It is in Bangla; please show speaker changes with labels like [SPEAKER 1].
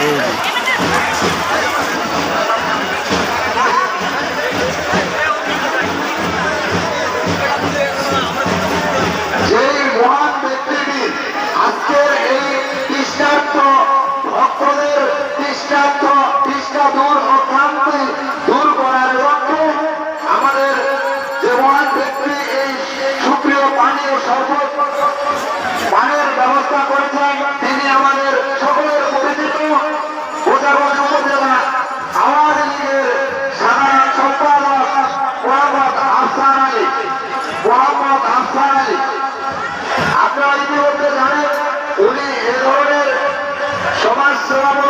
[SPEAKER 1] যেই মহান ব্যক্তিটি আজকের এই তৃষ্ণার্থ ভক্তদের তৃষ্ণা দূর ও ক্লান্তি দূর করার লক্ষ্যে আমাদের যে মহান ব্যক্তি এই সুপ্রিয় পানি ও শরবত পানির ব্যবস্থা করেছেন, তিনি আমাদের সকলের পরিচিত বোঝাগঞ্জ উপজেলা আওয়ামী লীগের সাধারণ সম্পাদক মোহাম্মদ আফসার আলী। আপনারা ইতিমধ্যে জানেন উনি এ ধরনের সমাজ সেবা